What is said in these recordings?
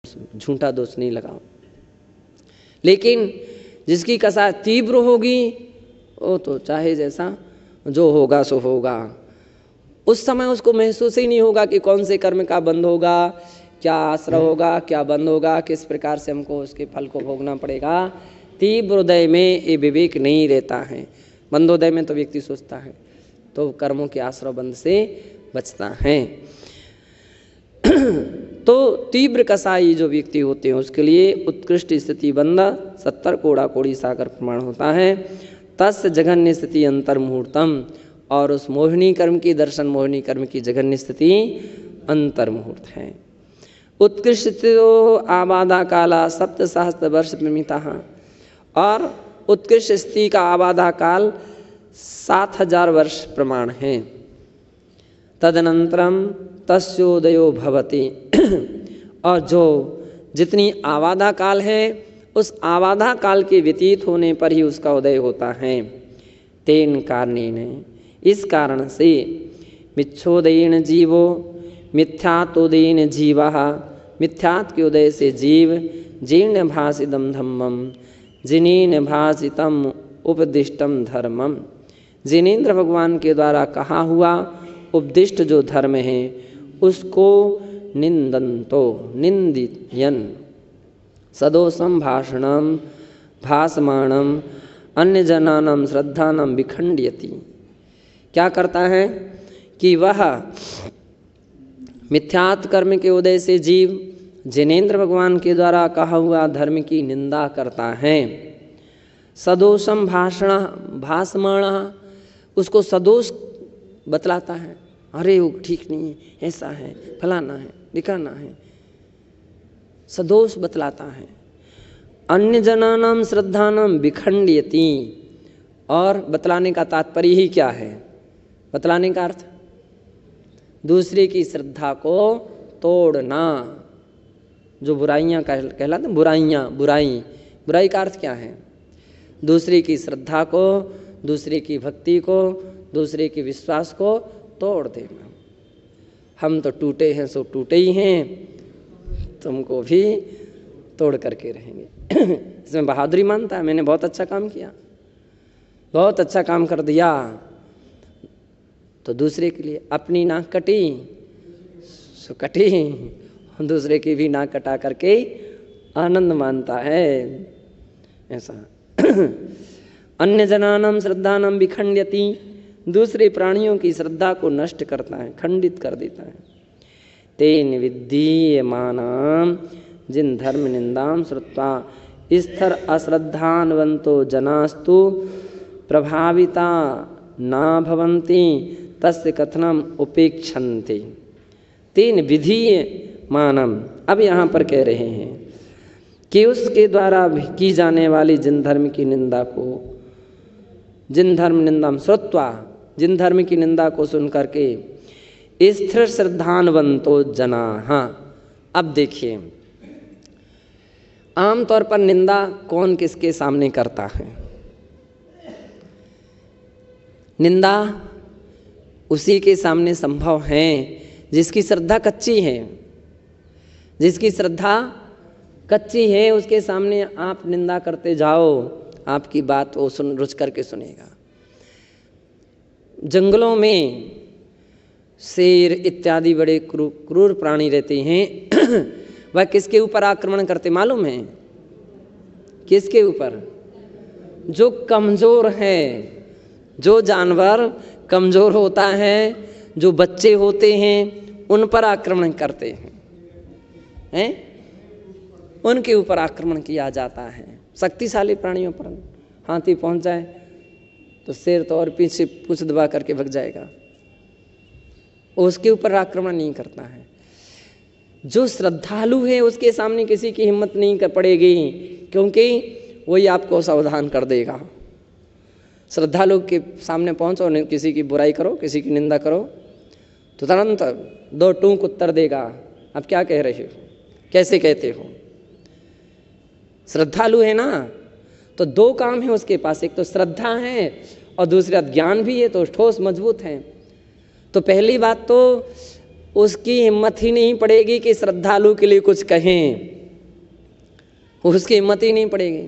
झूठा दोष नहीं लगाओ। लेकिन जिसकी कसा तीव्र होगी वो तो चाहे जैसा जो होगा सो होगा, उस समय उसको महसूस ही नहीं होगा कि कौन से कर्म का बंध होगा, क्या आश्रय होगा, क्या बंध होगा, किस प्रकार से हमको उसके फल को भोगना पड़ेगा। तीव्र हृदय में ये विवेक नहीं रहता है। मंदोदय में तो व्यक्ति सोचता है तो कर्मों के आश्रय बंध से बचता है। तो तीव्र कसाई जो व्यक्ति होते हैं उसके लिए उत्कृष्ट स्थिति बंध 70 कोड़ा कोड़ी सागर प्रमाण होता है। तस् जघन्य स्थिति अंतर्मुहूर्तम, और उस मोहिनी कर्म की दर्शन मोहिनी कर्म की जघन्य स्थिति अंतर्मुहूर्त है। उत्कृष्ट आबादा काला 7 सहस्त्र वर्ष प्रमिता, और उत्कृष्ट स्थिति का आबादा काल 7000 वर्ष प्रमाण है। तदनंतरम तस्योदयो भवति, और जो जितनी आवाधा काल है उस आवाधा काल के व्यतीत होने पर ही उसका उदय होता है। तेन कारणेन, इस कारण से मिच्छोदयेन जीवो मिथ्यातोदयेन जीवः, मिथ्यात् के उदय से जीव जीर्ण भासितम धम्मम जिनेन भासितम उपदिष्टम धर्मम, जिनेन्द्र भगवान के द्वारा कहा हुआ उपदिष्ट जो धर्म है उसको निंदन्तो निंदियन सदोषम भाषणम भासमाणम अन्य जनानाम श्रद्धानाम विखंडयति। क्या करता है कि वह मिथ्यात् कर्म के उदय से जीव जिनेन्द्र भगवान के द्वारा कहा हुआ धर्म की निंदा करता है। सदोषम भाषण भासमाण, उसको सदोष बतलाता है, अरे वो ठीक नहीं है, ऐसा है, फलाना है, दिखाना है, सदोष बतलाता है। अन्य जनानाम श्रद्धानाम विखंडयति, और बतलाने का तात्पर्य ही क्या है? बतलाने का अर्थ दूसरे की श्रद्धा को तोड़ना। जो बुराइयां कहलाते हैं, बुराई का अर्थ क्या है? दूसरे की श्रद्धा को, दूसरे की भक्ति को, दूसरे के विश्वास को तोड़ देना। हम तो टूटे हैं सो टूटे ही हैं, तुमको भी तोड़ करके रहेंगे। इसमें बहादुरी मानता है, मैंने बहुत अच्छा काम किया, बहुत अच्छा काम कर दिया, तो दूसरे के लिए अपनी नाक कटी सो कटी, दूसरे की भी नाक कटा करके आनंद मानता है ऐसा। अन्य जनानाम श्रद्धानाम विखंडयति, दूसरे प्राणियों की श्रद्धा को नष्ट करता है, खंडित कर देता है। तेन विद्धीयमानाम, जिन धर्म निंदाम श्रुत्वा स्थिर अश्रद्धान्वन्तो जनास्तु प्रभाविता ना भवन्ति तस्य कथनम उपेक्षन्ते। तेन विधीयमानम, अब यहाँ पर कह रहे हैं कि उसके द्वारा की जाने वाली जिन धर्म की निंदा को, जिन धर्म निंदा श्रुत्वा, जिन धर्म की निंदा को सुन करके स्थिर श्रद्धान्वन्तो जना। हाँ, अब देखिए आमतौर पर निंदा कौन किसके सामने करता है? निंदा उसी के सामने संभव है जिसकी श्रद्धा कच्ची है। जिसकी श्रद्धा कच्ची है उसके सामने आप निंदा करते जाओ, आपकी बात वो सुन रुच करके सुनेगा। जंगलों में शेर इत्यादि बड़े क्रूर प्राणी रहते हैं। वह किसके ऊपर आक्रमण करते मालूम है? किसके ऊपर? जो कमजोर है। जो जानवर कमजोर होता है, जो बच्चे होते हैं, उन पर आक्रमण करते हैं, उनके ऊपर आक्रमण किया जाता है। शक्तिशाली प्राणियों पर हाथी पहुंच जाए तो शेर तो और पीछे पूंछ दबा करके भाग जाएगा, उसके ऊपर आक्रमण नहीं करता है। जो श्रद्धालु है उसके सामने किसी की हिम्मत नहीं कर पड़ेगी, क्योंकि वही आपको सावधान कर देगा। श्रद्धालु के सामने पहुंचो, किसी की बुराई करो, किसी की निंदा करो तो तुरंत 2 टूक उत्तर देगा, अब क्या कह रहे हो, कैसे कहते हो। श्रद्धालु है ना, तो 2 काम है उसके पास, एक तो श्रद्धा है और दूसरा ज्ञान भी है, तो ठोस मजबूत है। तो पहली बात तो उसकी हिम्मत ही नहीं पड़ेगी कि श्रद्धालु के लिए कुछ कहें, उसकी हिम्मत ही नहीं पड़ेगी।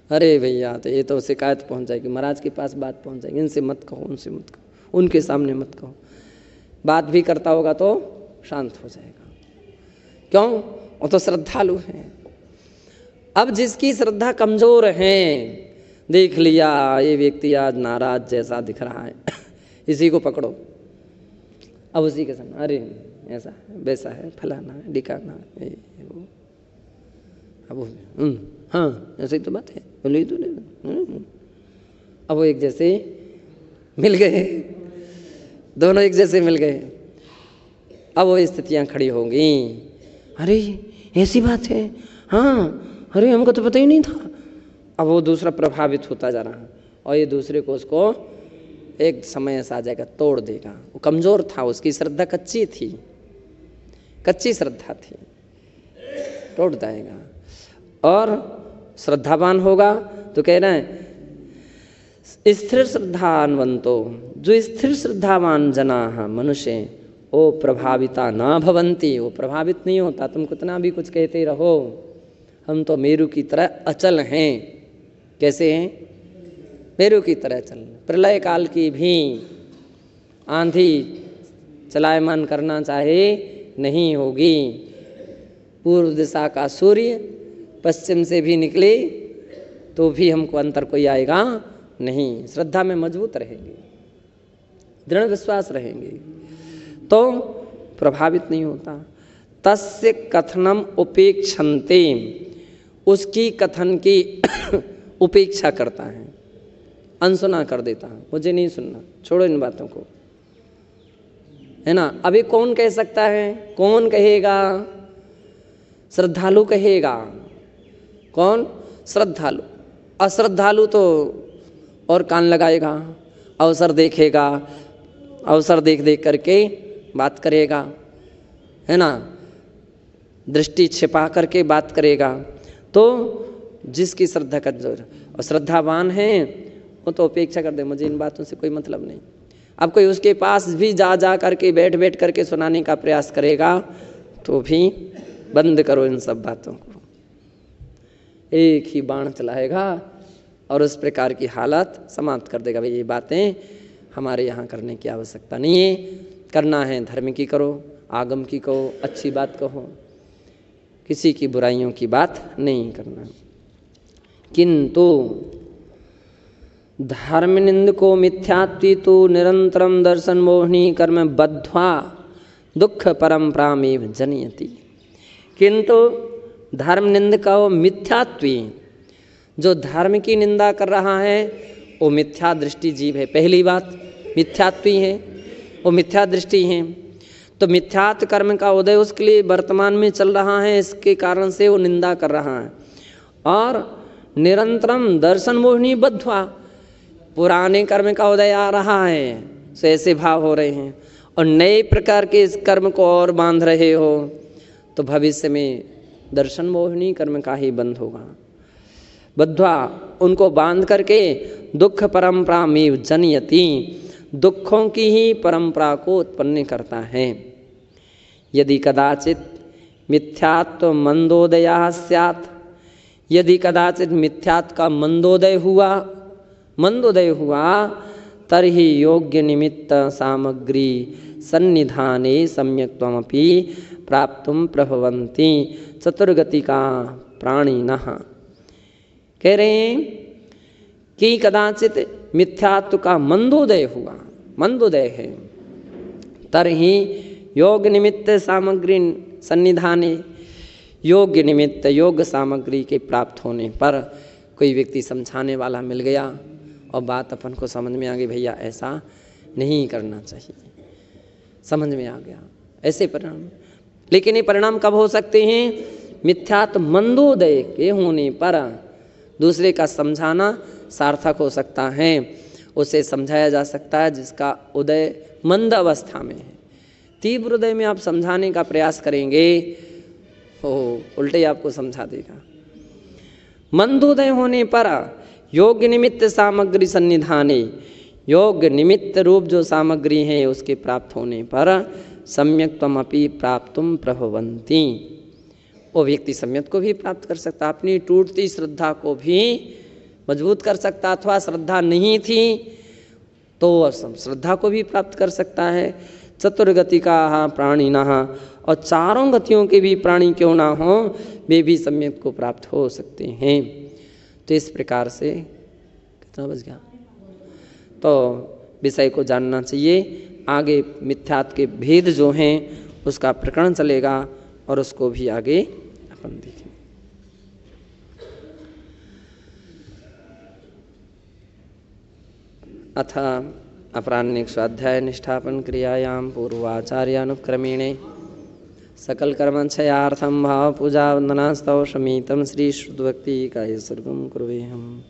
अरे भैया तो ये तो शिकायत पहुंच जाएगी, महाराज के पास बात पहुंच जाएगी, इनसे मत कहो, उनसे मत कहो, उनके सामने मत कहो। बात भी करता होगा तो शांत हो जाएगा। क्यों? वो तो श्रद्धालु है। अब जिसकी श्रद्धा कमजोर है, देख लिया ये व्यक्ति आज नाराज जैसा दिख रहा है, इसी को पकड़ो, अब उसी के सामने अरे ऐसा है, वैसा है, फलाना है, ढिकाना है, वो अब हाँ ऐसी तो बात है, बोले तो अब वो एक जैसे मिल गए, दोनों एक जैसे मिल गए। अब वो स्थितियां खड़ी होंगी, अरे ऐसी बात है, हाँ अरे हमको तो पता ही नहीं था। अब वो दूसरा प्रभावित होता जा रहा है और ये दूसरे को उसको एक समय ऐसा आ जाएगा तोड़ देगा। वो कमजोर था, उसकी श्रद्धा कच्ची थी, कच्ची श्रद्धा थी, तोड़ जाएगा। और श्रद्धावान होगा तो कह रहे हैं स्थिर श्रद्धान्वंतो, जो स्थिर श्रद्धावान जना मनुष्य वो प्रभाविता ना भवंती, वो प्रभावित नहीं होता। तुम कितना भी कुछ कहते रहो, हम तो मेरू की तरह अचल हैं। कैसे हैं? मेरू की तरह चल। प्रलय काल की भी आंधी चलायमान करना चाहे नहीं होगी। पूर्व दिशा का सूर्य पश्चिम से भी निकले तो भी हमको अंतर कोई आएगा नहीं। श्रद्धा में मजबूत रहेंगे, दृढ़ विश्वास रहेंगे तो प्रभावित नहीं होता। तस्य कथनम उपेक्षन्ते, उसकी कथन की उपेक्षा करता है, अनसुना कर देता है, मुझे नहीं सुनना, छोड़ो इन बातों को, है ना। अभी कौन कह सकता है? कौन कहेगा? श्रद्धालु कहेगा। कौन? श्रद्धालु। अश्रद्धालु तो और कान लगाएगा, अवसर देखेगा, अवसर देख देख करके बात करेगा, है ना, दृष्टि छिपा करके बात करेगा। तो जिसकी श्रद्धा कमजोर और श्रद्धावान है वो तो अपेक्षा कर दे, मुझे इन बातों से कोई मतलब नहीं। अब कोई उसके पास भी जा करके बैठ करके सुनाने का प्रयास करेगा तो भी बंद करो इन सब बातों को। एक ही बाण चलाएगा और उस प्रकार की हालत समाप्त कर देगा। भाई ये बातें हमारे यहाँ करने की आवश्यकता नहीं है, करना है धर्म की करो, आगम की कहो, अच्छी बात कहो, किसी की बुराइयों की बात नहीं करना। किंतु धर्म निंदको मिथ्यात्वी तो निरंतरम दर्शन मोहिनी कर्म बद्ध्वा दुख परंपरामेव जनयति। किंतु धर्म निंदको मिथ्यात्वी, जो धर्म की निंदा कर रहा है वो मिथ्या दृष्टि जीव है। पहली बात मिथ्यात्वी है, वो मिथ्या दृष्टि है। तो मिथ्यात्व कर्म का उदय उसके लिए वर्तमान में चल रहा है, इसके कारण से वो निंदा कर रहा है। और निरंतरम दर्शन मोहिनी बद्ध्वा, पुराने कर्म का उदय आ रहा है, तो ऐसे भाव हो रहे हैं और नए प्रकार के इस कर्म को और बांध रहे हो तो भविष्य में दर्शन मोहिनी कर्म का ही बंध होगा। बद्ध्वा, उनको बांध करके दुख परंपरा में जनयति, दुखों की ही परंपरा को उत्पन्न करता है। यदि कदाचित मिथ्यात्व मंदोदया स्यात्, यदि कदाचित मिथ्यात्व का मंदोदय हुआ तर्हि योग्य निमित्त सामग्री सन्निधाने सम्यक्त्वमपि प्राप्तुम प्रभवन्ति चतुर्गतिका प्राणिनः। कह रहे हैं कि कदाचित मिथ्यात्व का मंदोदय हुआ, मंदोदय है, तर्हि योग निमित्त सामग्री सन्निधाने, योग्य निमित्त योग सामग्री के प्राप्त होने पर कोई व्यक्ति समझाने वाला मिल गया और बात अपन को समझ में आ गई, भैया ऐसा नहीं करना चाहिए, समझ में आ गया, ऐसे परिणाम। लेकिन ये परिणाम कब हो सकते हैं? मिथ्यात्व मंदोदय के होने पर दूसरे का समझाना सार्थक हो सकता है, उसे समझाया जा सकता है जिसका उदय मंद अवस्था में है। तीव्र उदय में आप समझाने का प्रयास करेंगे उल्टे आपको समझा देगा। मंदोदय होने पर योग्य निमित्त सामग्री सन्निधाने, योग्य निमित्त रूप जो सामग्री है उसके प्राप्त होने पर सम्यक त्वमपि प्राप्तुम प्रभवन्ति। वो व्यक्ति सम्यक को भी प्राप्त कर सकता, अपनी टूटती श्रद्धा को भी मजबूत कर सकता, अथवा श्रद्धा नहीं थी तो श्रद्धा को भी प्राप्त कर सकता है। चतुर्गति का प्राणिनः, और चारों गतियों के भी प्राणी क्यों ना हो वे भी सम्यक को प्राप्त हो सकते हैं। तो इस प्रकार से कितना बज गया, तो विषय को जानना चाहिए। आगे मिथ्यात्व के भेद जो हैं उसका प्रकरण चलेगा और उसको भी आगे अपन देखेंगे। अथ अपराह्निक स्वाध्याय निष्ठापन क्रियायां पूर्वाचार्यानुक्रमेणे सकल कर्मक्षयार्थं भाव पूजा वंदनास्तव शमीतं श्री शुद्धभक्ति काय सर्वं कुर्वेहम्।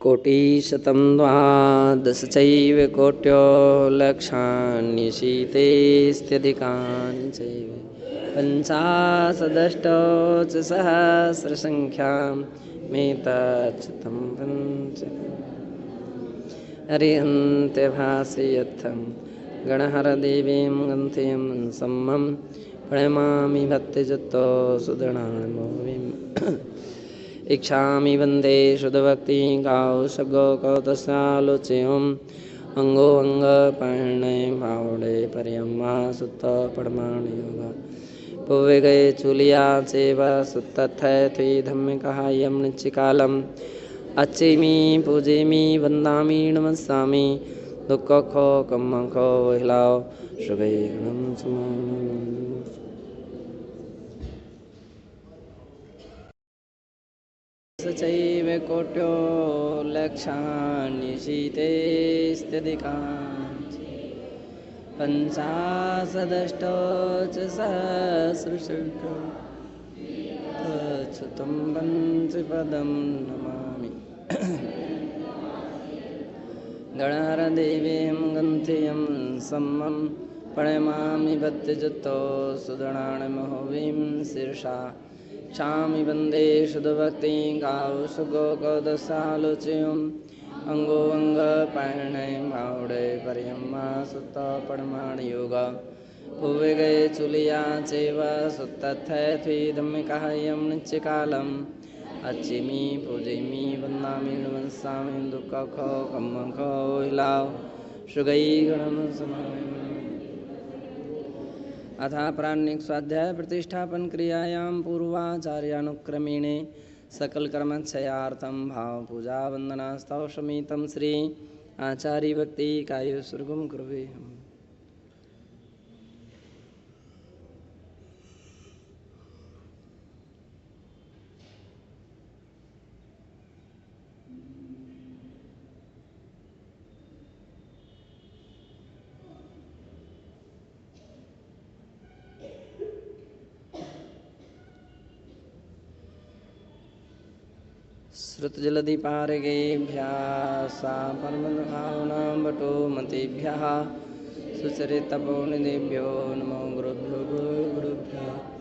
कोटिशतं द्वादश चैव कोट्यो लक्षान्यशीतेस्त्यधिकानि चैव पञ्चाशदष्टौ च सहस्रसङ्ख्यां मेतच्युतं पञ्च अरिहन्त्यभासयत्थं गणहरदेवीं गन्थेयं सम्मं प्रणमामि भक्तियुक्तो सुदृढामोविम् इच्छामि वन्दे शुद्धभक्ति कौशगोकौतस्यालोच्यम् अंगोऽङ्गपर्णे भावडे पर्यम्मा सुत्त पडमाणि योग पुवे गए चुलिया चेव सुत्तथै त्वि धम्मिकः यं निश्चिकालम् अच्छेमि पूजेमि वन्दामि नमस्सामि दुःखखो कम्मखो हिलाओ शुभे गणं चैव कोट्यो लक्षान्यशीतेस्त्यधिकानि पञ्चाशदष्टौ च सहस्रसङ्ख्यां तच्युतं पञ्चपदं नमामि गणहरदेवीं गन्थेयं सम्मं प्रणमामि भक्तियुक्तो सुदृढामहोवीं शीर्षा क्षामि वन्दे शुद्धभक्ति कौशगोकौतस्यालोच्यम् अंगोऽङ्गपर्णे भावडे पर्यम्मा सुत्त पडमाणि योग पुवे गए चुलिया चैव सुत्तथै त्वि धम्मिकः यं निश्चिकालम् अच्छेमि पूजेमि वन्दामि नमस्सामि दुःखखो कम्मखो हिलाओ शुगै गणं समामि। अथा प्राणिक स्वाध्याय प्रतिष्ठापन क्रियायां पूर्वाचार्यानुक्रमेणे सकल कर्मक्षयार्थं भाव पूजा वंदनास्तव शमीतं श्री आचार्य भक्ति काय सुर्गुम कुर्वेहम्। श्रुतजलधिपारगेभ्यः सा परमभावनां वटो मतेभ्यः सुचरितपोनिदेभ्यो नमो गुरुभ्यो गुरुभ्यः।